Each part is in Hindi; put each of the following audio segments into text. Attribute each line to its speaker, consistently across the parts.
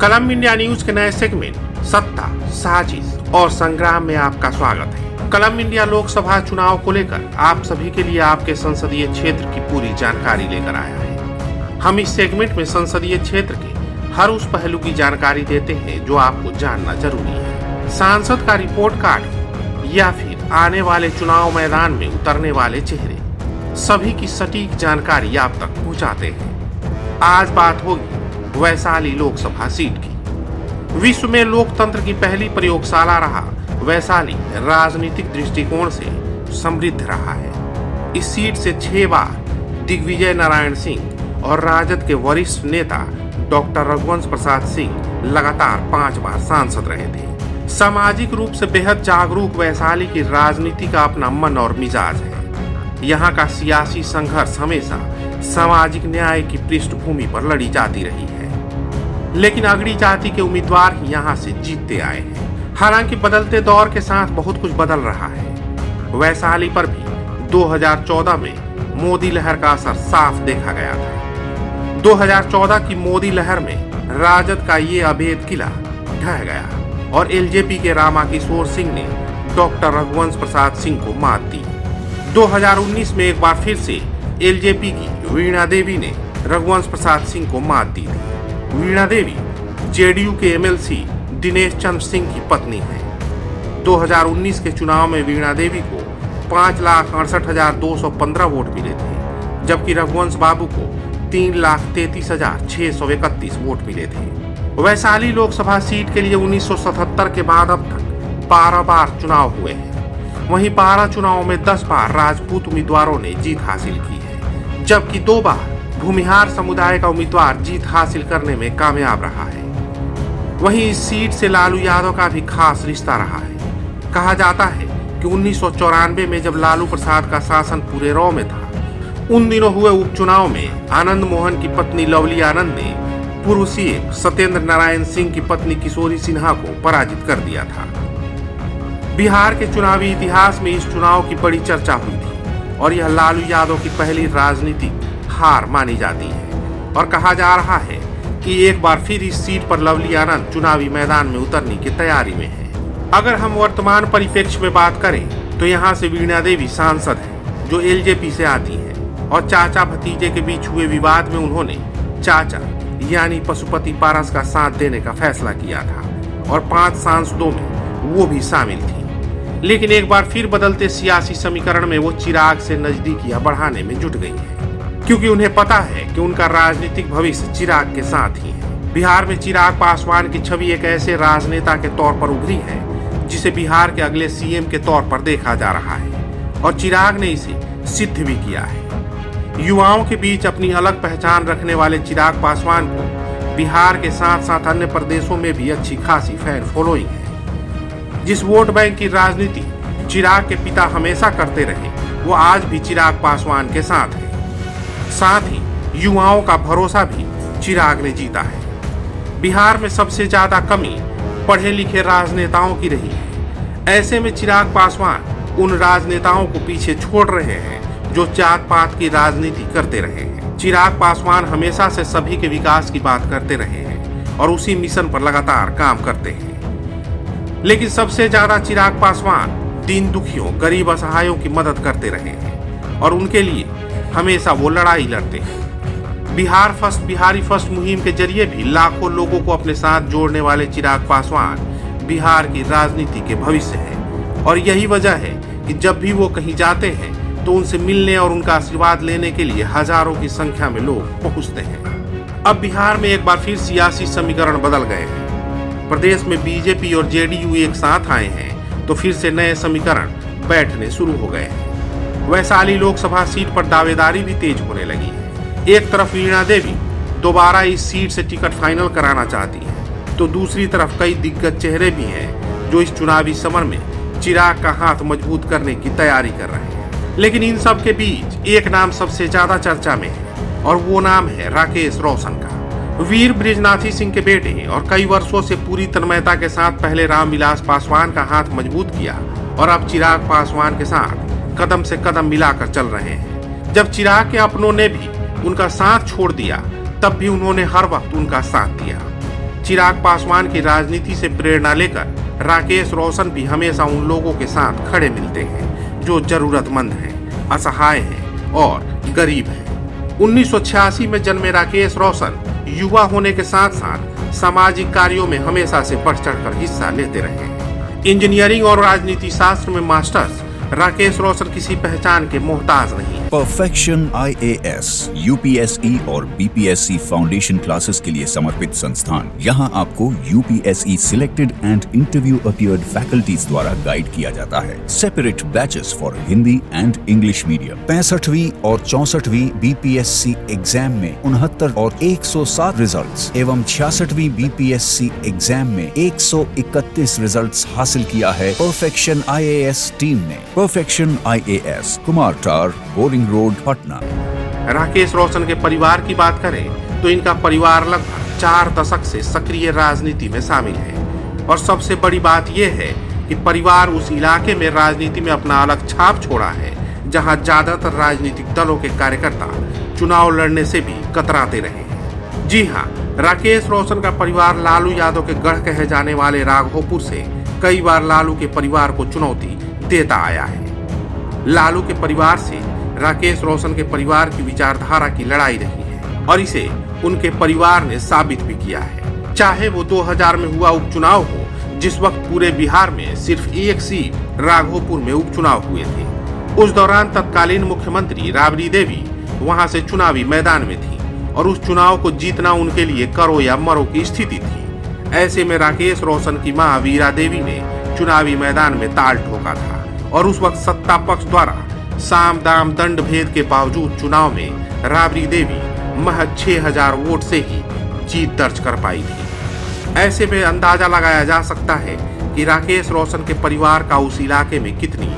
Speaker 1: कलम इंडिया न्यूज के नए सेगमेंट सत्ता, साजिश और संग्राम में आपका स्वागत है। कलम इंडिया लोकसभा चुनाव को लेकर आप सभी के लिए आपके संसदीय क्षेत्र की पूरी जानकारी लेकर आया है। हम इस सेगमेंट में संसदीय क्षेत्र के हर उस पहलू की जानकारी देते हैं जो आपको जानना जरूरी है। सांसद का रिपोर्ट कार्ड या फिर आने वाले चुनाव मैदान में उतरने वाले चेहरे, सभी की सटीक जानकारी आप तक पहुंचाते हैं। आज बात होगी वैशाली लोकसभा सीट की। विश्व में लोकतंत्र की पहली प्रयोगशाला रहा वैशाली राजनीतिक दृष्टिकोण से समृद्ध रहा है। इस सीट से 6 बार दिग्विजय नारायण सिंह और राजद के वरिष्ठ नेता डॉक्टर रघुवंश प्रसाद सिंह लगातार 5 बार सांसद रहे थे। सामाजिक रूप से बेहद जागरूक वैशाली की राजनीति का अपना मन और मिजाज है। यहाँ का सियासी संघर्ष हमेशा सामाजिक न्याय की पृष्ठभूमि पर लड़ी जाती रही है, लेकिन अगड़ी जाति के उम्मीदवार ही यहाँ से जीतते आए हैं। हालांकि बदलते दौर के साथ बहुत कुछ बदल रहा है। वैशाली पर भी 2014 में मोदी लहर का असर साफ देखा गया था। 2014 की मोदी लहर में राजद का ये अभेद किला ढह गया और एलजेपी के रामाकिशोर सिंह ने डॉक्टर रघुवंश प्रसाद सिंह को मात दी। 2019 में एक बार फिर से एलजेपी की वीणा देवी ने रघुवंश प्रसाद सिंह को मात दी थी। वीणा देवी जेडीयू के एमएलसी दिनेश चंद्र सिंह की पत्नी है। 2019 के चुनाव में वीणा देवी को 5,68,215 वोट मिले थे, जबकि रघुवंश बाबू को 3,33,631 वोट मिले थे। वैशाली लोकसभा सीट के लिए 1977 के बाद अब तक 12 बार चुनाव हुए हैं। वहीं 12 चुनावों में 10 बार राजपूत उम्मीदवारों ने जीत हासिल की है, जबकि 2 बार भूमिहार समुदाय का उम्मीदवार जीत हासिल करने में कामयाब रहा है। वहीं इस सीट से लालू यादव का भी खास रिश्ता रहा है। कहा जाता है कि 1994 में जब लालू प्रसाद का शासन पूरे रौ में था, उन दिनों हुए उपचुनाव में आनंद मोहन की पत्नी लवली आनंद ने पूर्व सीएम सत्येंद्र नारायण सिंह की पत्नी किशोरी सिन्हा को पराजित कर दिया था। बिहार के चुनावी इतिहास में इस चुनाव की बड़ी चर्चा हुई थी और यह लालू यादव की पहली राजनीतिक हार मानी जाती है और कहा जा रहा है कि एक बार फिर इस सीट पर लवली आनंद चुनावी मैदान में उतरने की तैयारी में है। अगर हम वर्तमान परिप्रेक्ष्य में बात करें तो यहाँ से वीणा देवी सांसद है जो एलजेपी से आती है और चाचा भतीजे के बीच हुए विवाद में उन्होंने चाचा यानी पशुपति पारस का साथ देने का फैसला किया था और 5 सांसदों में वो भी शामिल थी। लेकिन एक बार फिर बदलते सियासी समीकरण में वो चिराग से नजदीकियां बढ़ाने में जुट गई है, क्योंकि उन्हें पता है कि उनका राजनीतिक भविष्य चिराग के साथ ही है। बिहार में चिराग पासवान की छवि एक ऐसे राजनेता के तौर पर उभरी है जिसे बिहार के अगले सीएम के तौर पर देखा जा रहा है और चिराग ने इसे सिद्ध भी किया है। युवाओं के बीच अपनी अलग पहचान रखने वाले चिराग पासवान को बिहार के साथ साथ अन्य प्रदेशों में भी अच्छी खासी फैन फॉलोइंग है। जिस वोट बैंक की राजनीति चिराग के पिता हमेशा करते रहे, वो आज भी चिराग पासवान के साथ है। साथ ही युवाओं का भरोसा भी चिराग ने जीता है। बिहार में सबसे ज्यादा कमी पढ़े लिखे राजनेताओं की रही है। ऐसे में चिराग पासवान उन राजनेताओं को पीछे छोड़ रहे हैं जो जात पात की राजनीति करते रहे हैं। चिराग पासवान हमेशा से सभी के विकास की बात करते रहे हैं और उसी मिशन पर लगातार काम करते हैं। लेकिन सबसे ज्यादा चिराग पासवान दीन दुखियों, गरीब असहायों की मदद करते रहे हैं और उनके लिए हमेशा वो लड़ाई लड़ते हैं। बिहार फर्स्ट, बिहारी फर्स्ट मुहिम के जरिए भी लाखों लोगों को अपने साथ जोड़ने वाले चिराग पासवान बिहार की राजनीति के भविष्य है और यही वजह है कि जब भी वो कहीं जाते हैं तो उनसे मिलने और उनका आशीर्वाद लेने के लिए हजारों की संख्या में लोग पहुंचते हैं। अब बिहार में एक बार फिर सियासी समीकरण बदल गए हैं। प्रदेश में बीजेपी और जेडीयू एक साथ आए हैं तो फिर से नए समीकरण बैठने शुरू हो गए हैं। वैशाली लोकसभा सीट पर दावेदारी भी तेज होने लगी है। एक तरफ वीणा देवी दोबारा इस सीट से टिकट फाइनल कराना चाहती है तो दूसरी तरफ कई दिग्गज चेहरे भी हैं जो इस चुनावी समर में चिराग का हाथ मजबूत करने की तैयारी कर रहे हैं। लेकिन इन सब के बीच एक नाम सबसे ज्यादा चर्चा में है और वो नाम है राकेश रोशन का। वीर बृजनाथी सिंह के बेटे और कई वर्षों से पूरी तन्मयता के साथ पहले रामविलास पासवान का हाथ मजबूत किया और अब चिराग पासवान के साथ कदम से कदम मिलाकर चल रहे हैं। जब चिराग के अपनों ने भी उनका साथ छोड़ दिया तब भी उन्होंने हर वक्त उनका साथ दिया। चिराग पासवान की राजनीति से प्रेरणा लेकर राकेश रोशन भी हमेशा उन लोगों के साथ खड़े मिलते हैं जो जरूरतमंद हैं, असहाय हैं और गरीब हैं। 1986 में जन्मे राकेश रोशन युवा होने के साथ साथ सामाजिक कार्यों में हमेशा से बढ़ चढ़कर हिस्सा लेते रहे हैं। इंजीनियरिंग और राजनीति शास्त्र में मास्टर्स राकेश रोशन किसी पहचान के मोहताज नहीं।
Speaker 2: परफेक्शन IAS, UPSE और BPSC फाउंडेशन क्लासेस के लिए समर्पित संस्थान। यहाँ आपको UPSE selected and interview appeared faculties द्वारा गाइड किया जाता है। Separate batches for Hindi and English medium. 65वीं और 64वीं BPSC एग्जाम में 69 और 107 रिजल्ट्स एवं 66वीं BPSC एग्जाम में 131 रिजल्ट्स हासिल किया है परफेक्शन IAS टीम ने। परफेक्शन IAS, कुमार टार, बोरिंग रोड, पटना।
Speaker 1: राकेश रोशन के परिवार की बात करें तो इनका परिवार लगभग 4 दशक से सक्रिय राजनीति में शामिल है और सबसे बड़ी बात यह है कि परिवार उस इलाके में राजनीति में अपना अलग छाप छोड़ा है जहां ज्यादातर राजनीतिक दलों के कार्यकर्ता चुनाव लड़ने से भी कतराते रहे हैं। जी हां, राकेश रोशन का परिवार लालू यादव के गढ़ कहे जाने वाले राघोपुर से कई बार लालू के परिवार को चुनौती देता आया है। लालू के परिवार से राकेश रोशन के परिवार की विचारधारा की लड़ाई रही है और इसे उनके परिवार ने साबित भी किया है। चाहे वो 2000 में हुआ उपचुनाव हो, जिस वक्त पूरे बिहार में सिर्फ एक सीट राघोपुर में उपचुनाव हुए थे। उस दौरान तत्कालीन मुख्यमंत्री राबड़ी देवी वहां से चुनावी मैदान में थी और उस चुनाव को जीतना उनके लिए करो या मरो की स्थिति थी। ऐसे में राकेश रोशन की मां वीरा देवी ने चुनावी मैदान में ताल ठोका था और उस वक्त सत्ता पक्ष द्वारा साम दाम दंड भेद के बावजूद चुनाव में राबड़ी देवी महज 6000 वोट से ही जीत दर्ज कर पाई थी। ऐसे में अंदाजा लगाया जा सकता है कि राकेश रोशन के परिवार का उस इलाके में कितनी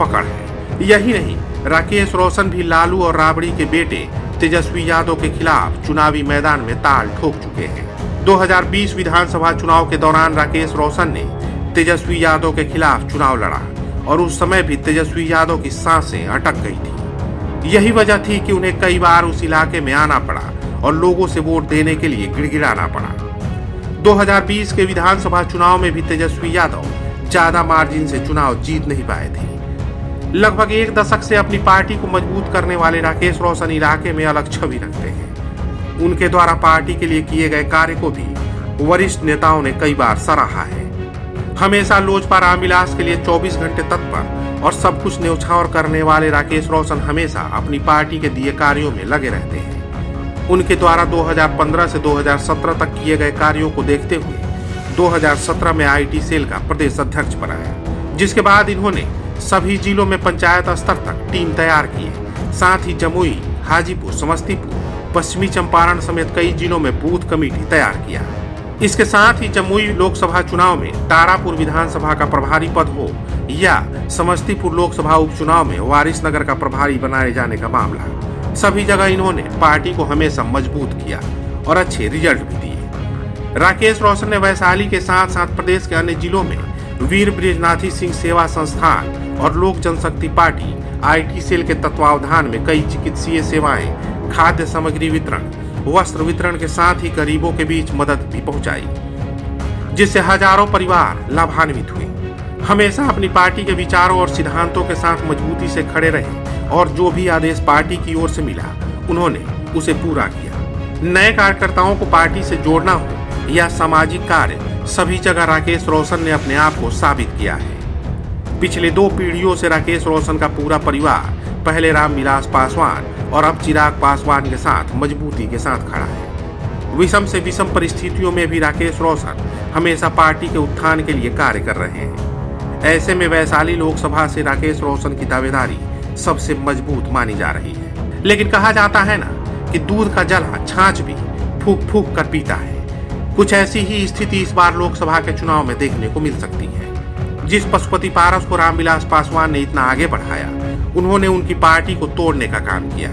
Speaker 1: पकड़ है। यही नहीं, राकेश रोशन भी लालू और राबड़ी के बेटे तेजस्वी यादव के खिलाफ चुनावी मैदान में ताल ठोक चुके हैं। 2020 विधानसभा चुनाव के दौरान राकेश रोशन ने तेजस्वी यादव के खिलाफ चुनाव लड़ा और उस समय भी तेजस्वी यादव की सांसें अटक गई थी। यही वजह थी कि उन्हें कई बार उस इलाके में आना पड़ा और लोगों से वोट देने के लिए गिड़गिड़ाना पड़ा। 2020 के विधानसभा चुनाव में भी तेजस्वी यादव ज्यादा मार्जिन से चुनाव जीत नहीं पाए थे। लगभग 1 दशक से अपनी पार्टी को मजबूत करने वाले राकेश रोशन इलाके में अलग छवि रखते हैं। उनके द्वारा पार्टी के लिए किए गए कार्य को भी वरिष्ठ नेताओं ने कई बार सराहा है। हमेशा लोजपा रामविलास के लिए 24 घंटे तत्पर और सब कुछ न्यौछावर करने वाले राकेश रोशन हमेशा अपनी पार्टी के दिए कार्यों में लगे रहते हैं। उनके द्वारा 2015 से 2017 तक किए गए कार्यों को देखते हुए 2017 में IT सेल का प्रदेश अध्यक्ष बनाया, जिसके बाद इन्होंने सभी जिलों में पंचायत स्तर तक टीम तैयार किए। साथ ही जमुई, हाजीपुर, समस्तीपुर, पश्चिमी चंपारण समेत कई जिलों में बूथ कमेटी तैयार किया। इसके साथ ही जमुई लोकसभा चुनाव में तारापुर विधानसभा का प्रभारी पद हो या समस्तीपुर लोकसभा उपचुनाव में वारिसनगर का प्रभारी बनाए जाने का मामला, सभी जगह इन्होंने पार्टी को हमेशा मजबूत किया और अच्छे रिजल्ट भी दिए। राकेश रोशन ने वैशाली के साथ साथ प्रदेश के अन्य जिलों में वीर बृजनाथी सिंह सेवा संस्थान और लोक जनशक्ति पार्टी IT सेल के तत्वावधान में कई चिकित्सीय सेवाएं, खाद्य सामग्री वितरण, वस्त्र वितरण के साथ ही गरीबों के बीच मदद भी पहुंचाई, जिससे हजारों परिवार लाभान्वित हुए। हमेशा अपनी पार्टी के विचारों और सिद्धांतों के साथ मजबूती से खड़े रहे और जो भी आदेश पार्टी की ओर से मिला उन्होंने उसे पूरा किया। नए कार्यकर्ताओं को पार्टी से जोड़ना हो या सामाजिक कार्य, सभी जगह राकेश रोशन ने अपने आप को साबित किया है। पिछले 2 पीढ़ियों से राकेश रोशन का पूरा परिवार पहले रामविलास पासवान और अब चिराग पासवान के साथ मजबूती के साथ खड़ा है। विषम से विषम परिस्थितियों में भी राकेश रोशन हमेशा पार्टी के उत्थान के लिए कार्य कर रहे हैं। ऐसे में वैशाली लोकसभा से राकेश रोशन की दावेदारी सबसे मजबूत मानी जा रही है। लेकिन कहा जाता है ना कि दूध का जला छाछ भी फूक फूक कर पीता है। कुछ ऐसी ही स्थिति इस बार लोकसभा के चुनाव में देखने को मिल सकती है। जिस पशुपति पारस को रामविलास पासवान ने इतना आगे बढ़ाया, उन्होंने उनकी पार्टी को तोड़ने का काम किया।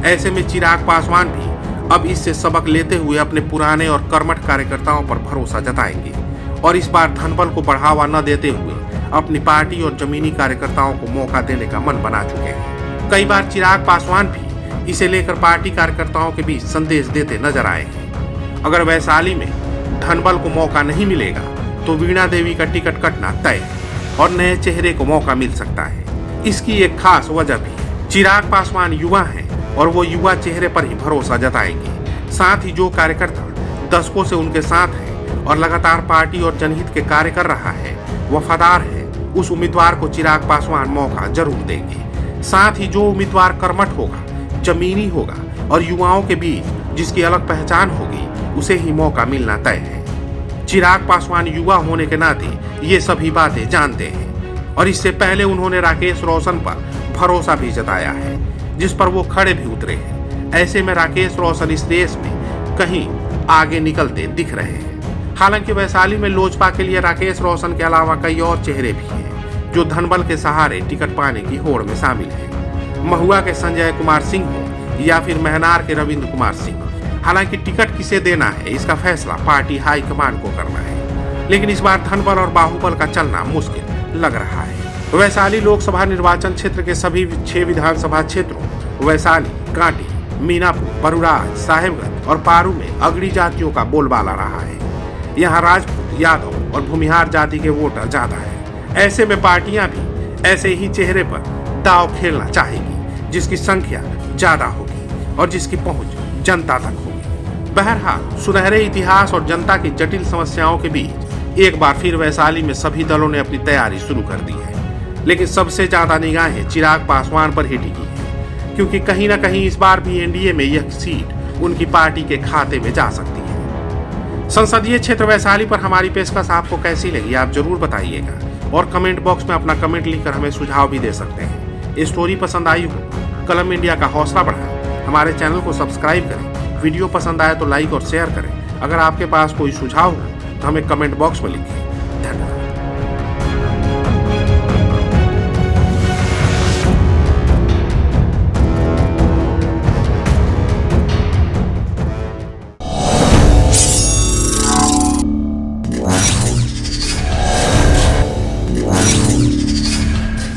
Speaker 1: ऐसे में चिराग पासवान भी अब इससे सबक लेते हुए अपने पुराने और कर्मठ कार्यकर्ताओं पर भरोसा जताएंगे और इस बार धनबल को बढ़ावा न देते हुए अपनी पार्टी और जमीनी कार्यकर्ताओं को मौका देने का मन बना चुके हैं। कई बार चिराग पासवान भी इसे लेकर पार्टी कार्यकर्ताओं के बीच संदेश देते नजर आए हैं। अगर वैशाली में धनबल को मौका नहीं मिलेगा तो वीणा देवी का टिकट कटना तय है और नए चेहरे को मौका मिल सकता है। इसकी एक खास वजह भी है। चिराग पासवान युवा हैं और वो युवा चेहरे पर ही भरोसा जताएंगे। साथ ही जो कार्यकर्ता दशकों से उनके साथ है और लगातार पार्टी और जनहित के कार्य कर रहा है, वफादार है, उस उम्मीदवार को चिराग पासवान मौका जरूर देंगे। साथ ही जो उम्मीदवार कर्मठ होगा, जमीनी होगा और युवाओं के बीच जिसकी अलग पहचान होगी, उसे ही मौका मिलना तय है। चिराग पासवान युवा होने के नाते ये सभी बातें जानते हैं और इससे पहले उन्होंने राकेश रोशन पर भरोसा भी जताया है, जिस पर वो खड़े भी उतरे हैं। ऐसे में राकेश रोशन इस रेस में कहीं आगे निकलते दिख रहे हैं। हालांकि वैशाली में लोजपा के लिए राकेश रोशन के अलावा कई और चेहरे भी हैं जो धनबल के सहारे टिकट पाने की होड़ में शामिल हैं। महुआ के संजय कुमार सिंह हो या फिर महनार के रविंद्र कुमार सिंह। हालांकि टिकट किसे देना है इसका फैसला पार्टी हाईकमान को करना है, लेकिन इस बार धनबल और बाहुबल का चलना मुश्किल लग रहा है। वैशाली लोकसभा निर्वाचन क्षेत्र के सभी 6 विधानसभा क्षेत्रों वैशाली, कांटी, मीनापुर, बरुराज, साहेबगंज और पारू में अगड़ी जातियों का बोलबाला रहा है। यहाँ राजपूत, यादव और भूमिहार जाति के वोटर ज्यादा है। ऐसे में पार्टियां भी ऐसे ही चेहरे पर दांव खेलना चाहेगी, जिसकी संख्या ज्यादा होगी और जिसकी पहुंच जनता तक होगी। बहरहाल सुनहरे इतिहास और जनता की जटिल समस्याओं के बीच एक बार फिर वैशाली में सभी दलों ने अपनी तैयारी शुरू कर दी है, लेकिन सबसे ज्यादा निगाहें चिराग पासवान पर ही टिकी है, क्योंकि कहीं ना कहीं इस बार भी एनडीए में यह सीट उनकी पार्टी के खाते में जा सकती है। संसदीय क्षेत्र वैशाली पर हमारी पेशकश आपको कैसी लगी, आप जरूर बताइएगा और कमेंट बॉक्स में अपना कमेंट लिखकर हमें सुझाव भी दे सकते हैं। ये स्टोरी पसंद आई हो, कलम इंडिया का हौसला बढ़ाएं, हमारे चैनल को सब्सक्राइब करें, वीडियो पसंद आए तो लाइक और शेयर करें। अगर आपके पास कोई सुझाव हो तो हमें कमेंट बॉक्स में लिखें। धन्यवाद।